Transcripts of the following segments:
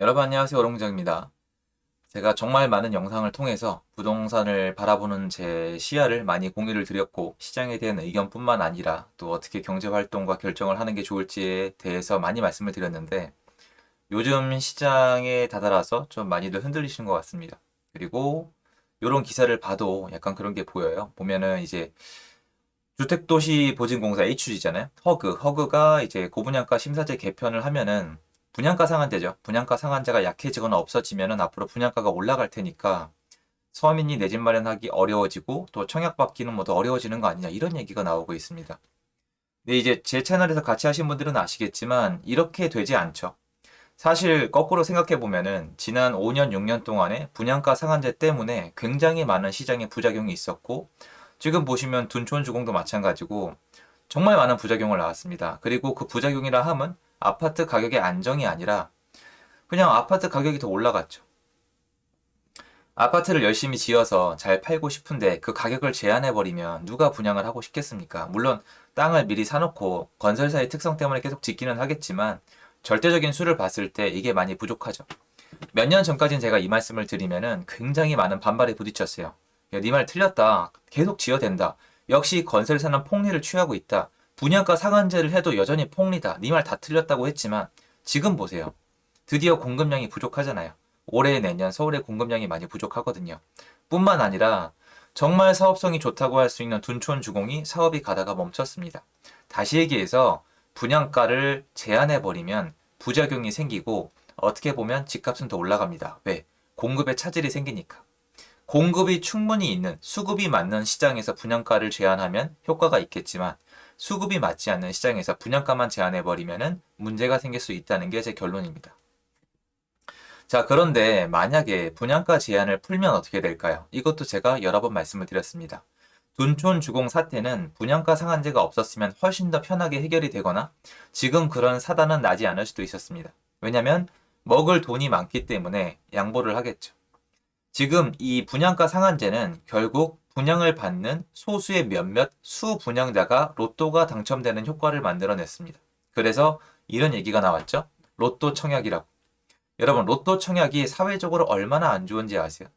여러분 안녕하세요. 오롱장입니다. 제가 정말 많은 영상을 통해서 부동산을 바라보는 제 시야를 많이 공유를 드렸고 시장에 대한 의견뿐만 아니라 또 어떻게 경제활동과 결정을 하는 게 좋을지에 대해서 많이 말씀을 드렸는데 요즘 시장에 다다라서 좀 많이들 흔들리시는 것 같습니다. 그리고 이런 기사를 봐도 약간 그런 게 보여요. 보면은 이제 주택도시보증공사 HUD잖아요. 허그가 이제 고분양가 심사제 개편을 하면은 분양가 상한제죠. 분양가 상한제가 약해지거나 없어지면은 앞으로 분양가가 올라갈 테니까 서민이 내 집 마련하기 어려워지고 또 청약받기는 뭐 더 어려워지는 거 아니냐 이런 얘기가 나오고 있습니다. 근데 이제 제 채널에서 같이 하신 분들은 아시겠지만 이렇게 되지 않죠. 사실 거꾸로 생각해 보면은 지난 5년, 6년 동안에 분양가 상한제 때문에 굉장히 많은 시장에 부작용이 있었고 지금 보시면 둔촌 주공도 마찬가지고 정말 많은 부작용을 낳았습니다. 그리고 그 부작용이라 함은 아파트 가격의 안정이 아니라 그냥 아파트 가격이 더 올라갔죠. 아파트를 열심히 지어서 잘 팔고 싶은데 그 가격을 제한해버리면 누가 분양을 하고 싶겠습니까? 물론 땅을 미리 사놓고 건설사의 특성 때문에 계속 짓기는 하겠지만 절대적인 수를 봤을 때 이게 많이 부족하죠. 몇 년 전까지는 제가 이 말씀을 드리면은 굉장히 많은 반발에 부딪혔어요. 야, 네 말 틀렸다. 계속 지어야 된다. 역시 건설사는 폭리를 취하고 있다. 분양가 상한제를 해도 여전히 폭리다. 네 말 다 틀렸다고 했지만 지금 보세요. 드디어 공급량이 부족하잖아요. 올해 내년 서울의 공급량이 많이 부족하거든요. 뿐만 아니라 정말 사업성이 좋다고 할 수 있는 둔촌 주공이 사업이 가다가 멈췄습니다. 다시 얘기해서 분양가를 제한해버리면 부작용이 생기고 어떻게 보면 집값은 더 올라갑니다. 왜? 공급에 차질이 생기니까. 공급이 충분히 있는 수급이 맞는 시장에서 분양가를 제한하면 효과가 있겠지만 수급이 맞지 않는 시장에서 분양가만 제한해버리면 문제가 생길 수 있다는 게 제 결론입니다. 자, 그런데 만약에 분양가 제한을 풀면 어떻게 될까요? 이것도 제가 여러 번 말씀을 드렸습니다. 둔촌 주공 사태는 분양가 상한제가 없었으면 훨씬 더 편하게 해결이 되거나 지금 그런 사단은 나지 않을 수도 있었습니다. 왜냐면 먹을 돈이 많기 때문에 양보를 하겠죠. 지금 이 분양가 상한제는 결국 분양을 받는 소수의 몇몇 수분양자가 로또가 당첨되는 효과를 만들어냈습니다. 그래서 이런 얘기가 나왔죠. 로또 청약이라고. 여러분, 로또 청약이 사회적으로 얼마나 안 좋은지 아세요?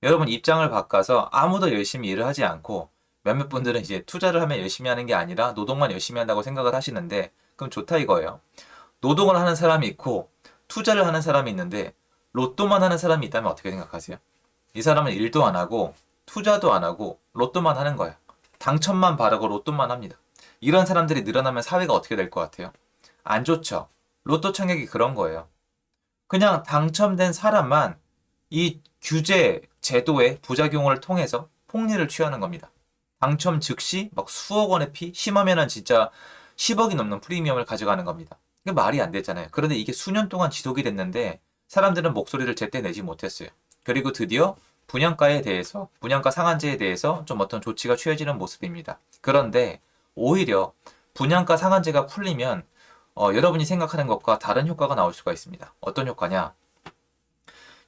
여러분 입장을 바꿔서 아무도 열심히 일을 하지 않고 몇몇 분들은 이제 투자를 하면 열심히 하는 게 아니라 노동만 열심히 한다고 생각을 하시는데 그럼 좋다 이거예요. 노동을 하는 사람이 있고 투자를 하는 사람이 있는데 로또만 하는 사람이 있다면 어떻게 생각하세요? 이 사람은 일도 안 하고 투자도 안 하고 로또만 하는 거야. 당첨만 바라고 로또만 합니다. 이런 사람들이 늘어나면 사회가 어떻게 될 것 같아요? 안 좋죠. 로또 청약이 그런 거예요. 그냥 당첨된 사람만 이 규제 제도의 부작용을 통해서 폭리를 취하는 겁니다. 당첨 즉시 막 수억 원의 피, 심하면은 진짜 10억이 넘는 프리미엄을 가져가는 겁니다. 이게 말이 안 되잖아요. 그런데 이게 수년 동안 지속이 됐는데 사람들은 목소리를 제때 내지 못했어요. 그리고 드디어 분양가에 대해서, 분양가 상한제에 대해서 좀 어떤 조치가 취해지는 모습입니다. 그런데 오히려 분양가 상한제가 풀리면 여러분이 생각하는 것과 다른 효과가 나올 수가 있습니다. 어떤 효과냐?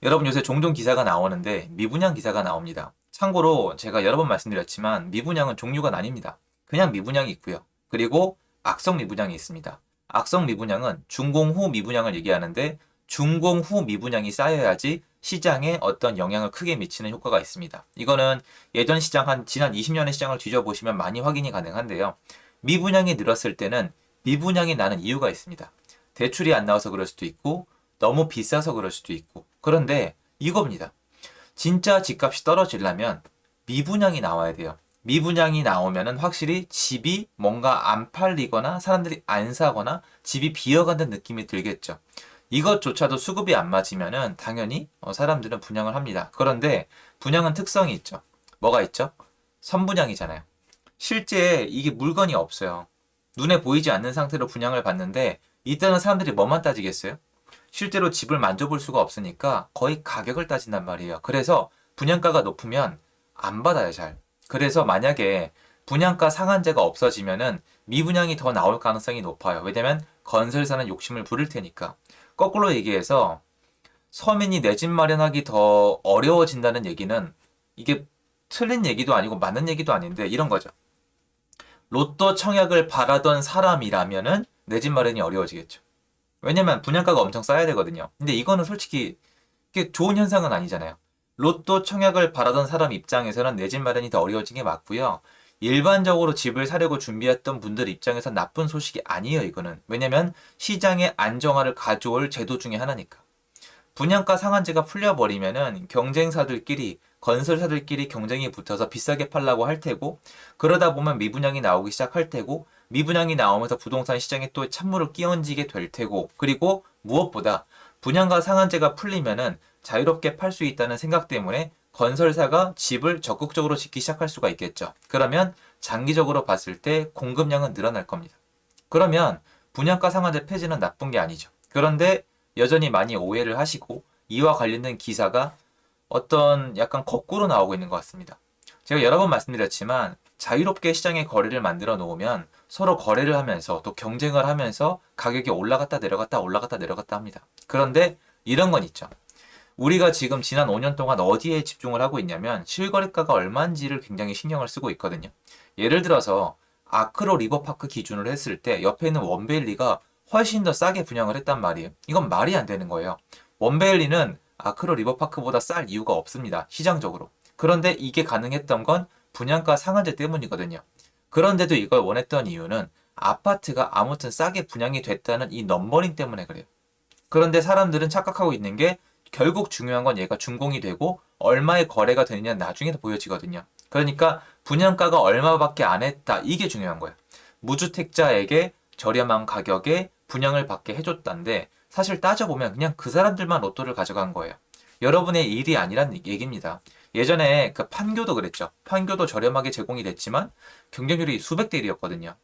여러분 요새 종종 기사가 나오는데 미분양 기사가 나옵니다. 참고로 제가 여러 번 말씀드렸지만 미분양은 종류가 나뉩니다. 그냥 미분양이 있고요. 그리고 악성 미분양이 있습니다. 악성 미분양은 준공 후 미분양을 얘기하는데 준공 후 미분양이 쌓여야지 시장에 어떤 영향을 크게 미치는 효과가 있습니다. 이거는 예전 시장 한 지난 20년의 시장을 뒤져보시면 많이 확인이 가능한데요. 미분양이 늘었을 때는 미분양이 나는 이유가 있습니다. 대출이 안 나와서 그럴 수도 있고 너무 비싸서 그럴 수도 있고 그런데 이겁니다. 진짜 집값이 떨어지려면 미분양이 나와야 돼요. 미분양이 나오면은 확실히 집이 뭔가 안 팔리거나 사람들이 안 사거나 집이 비어가는 느낌이 들겠죠. 이것조차도 수급이 안 맞으면은 당연히 사람들은 분양을 합니다. 그런데 분양은 특성이 있죠. 뭐가 있죠? 선분양이잖아요. 실제 이게 물건이 없어요. 눈에 보이지 않는 상태로 분양을 받는데 이때는 사람들이 뭐만 따지겠어요? 실제로 집을 만져볼 수가 없으니까 거의 가격을 따진단 말이에요. 그래서 분양가가 높으면 안 받아요, 잘. 그래서 만약에 분양가 상한제가 없어지면은 미분양이 더 나올 가능성이 높아요. 왜냐면 건설사는 욕심을 부릴 테니까. 거꾸로 얘기해서 서민이 내 집 마련하기 더 어려워진다는 얘기는 이게 틀린 얘기도 아니고 맞는 얘기도 아닌데 이런 거죠. 로또 청약을 바라던 사람이라면은 내 집 마련이 어려워지겠죠. 왜냐면 분양가가 엄청 싸야 되거든요. 근데 이거는 솔직히 이게 좋은 현상은 아니잖아요. 로또 청약을 바라던 사람 입장에서는 내 집 마련이 더 어려워진 게 맞고요. 일반적으로 집을 사려고 준비했던 분들 입장에선 나쁜 소식이 아니에요, 이거는. 왜냐면 시장의 안정화를 가져올 제도 중에 하나니까. 분양가 상한제가 풀려버리면은 경쟁사들끼리, 건설사들끼리 경쟁이 붙어서 비싸게 팔라고 할 테고, 그러다 보면 미분양이 나오기 시작할 테고, 미분양이 나오면서 부동산 시장에 또 찬물을 끼얹게 될 테고, 그리고 무엇보다 분양가 상한제가 풀리면은 자유롭게 팔 수 있다는 생각 때문에 건설사가 집을 적극적으로 짓기 시작할 수가 있겠죠. 그러면 장기적으로 봤을 때 공급량은 늘어날 겁니다. 그러면 분양가 상한제 폐지는 나쁜 게 아니죠. 그런데 여전히 많이 오해를 하시고 이와 관련된 기사가 어떤 약간 거꾸로 나오고 있는 것 같습니다. 제가 여러 번 말씀드렸지만 자유롭게 시장의 거래를 만들어 놓으면 서로 거래를 하면서 또 경쟁을 하면서 가격이 올라갔다 내려갔다 올라갔다 내려갔다 합니다. 그런데 이런 건 있죠. 우리가 지금 지난 5년 동안 어디에 집중을 하고 있냐면 실거래가가 얼마인지를 굉장히 신경을 쓰고 있거든요. 예를 들어서 아크로 리버파크 기준으로 했을 때 옆에 있는 원베일리가 훨씬 더 싸게 분양을 했단 말이에요. 이건 말이 안 되는 거예요. 원베일리는 아크로 리버파크보다 쌀 이유가 없습니다. 시장적으로. 그런데 이게 가능했던 건 분양가 상한제 때문이거든요. 그런데도 이걸 원했던 이유는 아파트가 아무튼 싸게 분양이 됐다는 이 넘버링 때문에 그래요. 그런데 사람들은 착각하고 있는 게 결국 중요한 건 얘가 준공이 되고 얼마의 거래가 되느냐 나중에 보여지거든요. 그러니까 분양가가 얼마밖에 안 했다. 이게 중요한 거예요. 무주택자에게 저렴한 가격에 분양을 받게 해줬다는데 사실 따져보면 그냥 그 사람들만 로또를 가져간 거예요. 여러분의 일이 아니란 얘기입니다. 예전에 그 판교도 그랬죠. 판교도 저렴하게 제공이 됐지만 경쟁률이 수백 대 1이었거든요.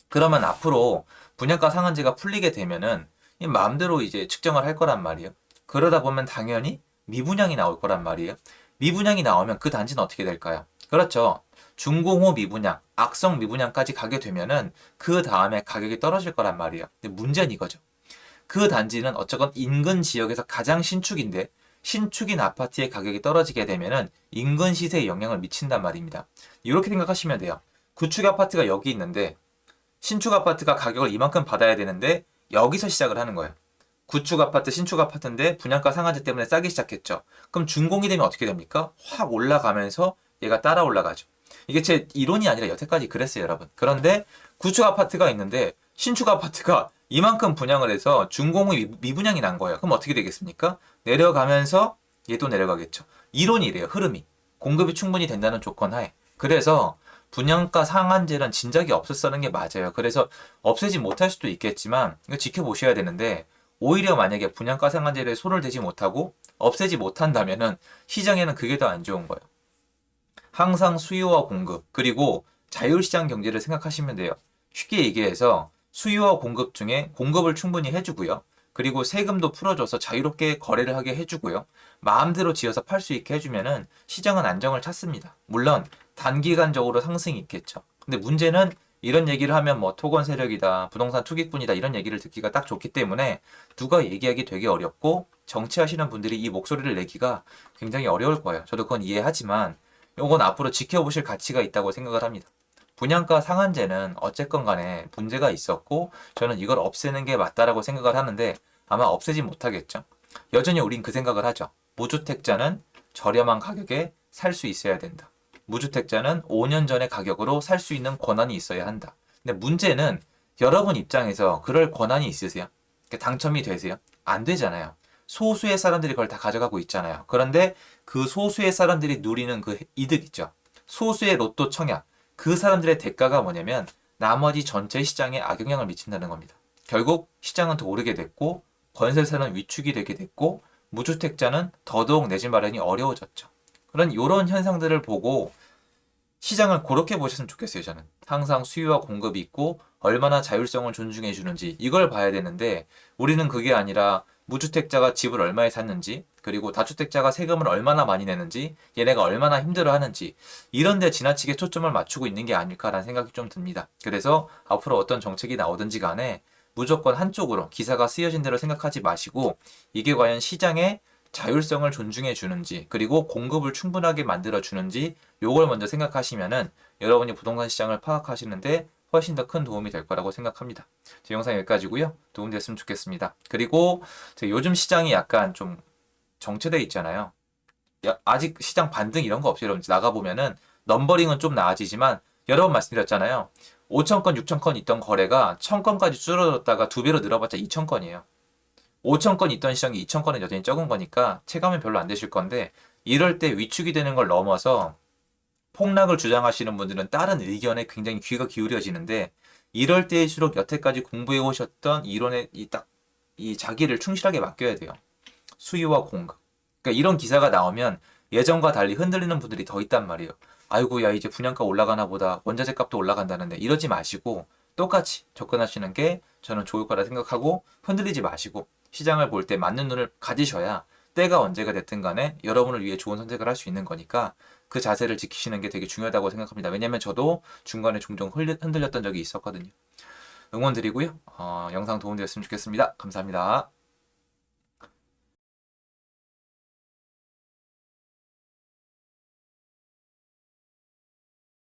그러면 앞으로 분양가 상한제가 풀리게 되면은 마음대로 이제 측정을 할 거란 말이에요. 그러다 보면 당연히 미분양이 나올 거란 말이에요. 미분양이 나오면 그 단지는 어떻게 될까요? 그렇죠. 준공후 미분양, 악성 미분양까지 가게 되면은 그 다음에 가격이 떨어질 거란 말이에요. 근데 문제는 이거죠. 그 단지는 어쨌건 인근 지역에서 가장 신축인데 신축인 아파트의 가격이 떨어지게 되면은 인근 시세에 영향을 미친단 말입니다. 이렇게 생각하시면 돼요. 구축 아파트가 여기 있는데 신축 아파트가 가격을 이만큼 받아야 되는데 여기서 시작을 하는 거예요. 구축 아파트, 신축 아파트인데 분양가 상한제 때문에 싸기 시작했죠. 그럼 준공이 되면 어떻게 됩니까? 확 올라가면서 얘가 따라 올라가죠. 이게 제 이론이 아니라 여태까지 그랬어요, 여러분. 그런데 구축 아파트가 있는데 신축 아파트가 이만큼 분양을 해서 준공이 미분양이 난 거예요. 그럼 어떻게 되겠습니까? 내려가면서 얘도 내려가겠죠. 이론이 이래요, 흐름이. 공급이 충분히 된다는 조건 하에. 그래서 분양가 상한제는 진작에 없었다는 게 맞아요. 그래서 없애지 못할 수도 있겠지만 이거 지켜보셔야 되는데 오히려 만약에 분양가 상한제를 손을 대지 못하고 없애지 못한다면은 시장에는 그게 더 안 좋은 거예요. 항상 수요와 공급 그리고 자율시장 경제를 생각하시면 돼요. 쉽게 얘기해서 수요와 공급 중에 공급을 충분히 해주고요. 그리고 세금도 풀어줘서 자유롭게 거래를 하게 해주고요. 마음대로 지어서 팔 수 있게 해주면은 시장은 안정을 찾습니다. 물론 단기간적으로 상승이 있겠죠. 근데 문제는 이런 얘기를 하면 뭐 토건 세력이다, 부동산 투기꾼이다 이런 얘기를 듣기가 딱 좋기 때문에 누가 얘기하기 되게 어렵고 정치하시는 분들이 이 목소리를 내기가 굉장히 어려울 거예요. 저도 그건 이해하지만 이건 앞으로 지켜보실 가치가 있다고 생각을 합니다. 분양가 상한제는 어쨌건 간에 문제가 있었고 저는 이걸 없애는 게 맞다라고 생각을 하는데 아마 없애지 못하겠죠. 여전히 우린 그 생각을 하죠. 무주택자는 저렴한 가격에 살 수 있어야 된다. 무주택자는 5년 전의 가격으로 살 수 있는 권한이 있어야 한다. 근데 문제는 여러분 입장에서 그럴 권한이 있으세요? 당첨이 되세요? 안 되잖아요. 소수의 사람들이 그걸 다 가져가고 있잖아요. 그런데 그 소수의 사람들이 누리는 그 이득 있죠. 소수의 로또 청약. 그 사람들의 대가가 뭐냐면 나머지 전체 시장에 악영향을 미친다는 겁니다. 결국 시장은 더 오르게 됐고 건설사는 위축이 되게 됐고 무주택자는 더더욱 내 집 마련이 어려워졌죠. 그런 이런 현상들을 보고 시장을 그렇게 보셨으면 좋겠어요, 저는. 항상 수요와 공급이 있고 얼마나 자율성을 존중해 주는지 이걸 봐야 되는데 우리는 그게 아니라 무주택자가 집을 얼마에 샀는지 그리고 다주택자가 세금을 얼마나 많이 내는지 얘네가 얼마나 힘들어하는지 이런 데 지나치게 초점을 맞추고 있는 게 아닐까라는 생각이 좀 듭니다. 그래서 앞으로 어떤 정책이 나오든지 간에 무조건 한쪽으로 기사가 쓰여진 대로 생각하지 마시고 이게 과연 시장의 자율성을 존중해 주는지 그리고 공급을 충분하게 만들어 주는지 요걸 먼저 생각하시면은 여러분이 부동산 시장을 파악하시는데 훨씬 더 큰 도움이 될 거라고 생각합니다. 제 영상 여기까지고요. 도움됐으면 좋겠습니다. 그리고 요즘 시장이 약간 좀 정체돼 있잖아요. 아직 시장 반등 이런 거 없어요. 여러분 나가보면은 넘버링은 좀 나아지지만 여러 번 말씀드렸잖아요. 5,000건, 6,000건 있던 거래가 1,000건까지 줄어들었다가 두 배로 늘어봤자 2,000건이에요. 5,000건 있던 시장이 2,000건은 여전히 적은 거니까 체감은 별로 안 되실 건데 이럴 때 위축이 되는 걸 넘어서 폭락을 주장하시는 분들은 다른 의견에 굉장히 귀가 기울여지는데 이럴 때일수록 여태까지 공부해 오셨던 이론에 이 자기를 충실하게 맡겨야 돼요. 수요와 공급. 그러니까 이런 기사가 나오면 예전과 달리 흔들리는 분들이 더 있단 말이에요. 아이고, 야, 이제 분양가 올라가나 보다. 원자재 값도 올라간다는데 이러지 마시고 똑같이 접근하시는 게 저는 좋을 거라 생각하고 흔들리지 마시고 시장을 볼 때 맞는 눈을 가지셔야 때가 언제가 됐든 간에 여러분을 위해 좋은 선택을 할 수 있는 거니까 그 자세를 지키시는 게 되게 중요하다고 생각합니다. 왜냐면 저도 중간에 종종 흔들렸던 적이 있었거든요. 응원 드리고요. 영상 도움되었으면 좋겠습니다. 감사합니다.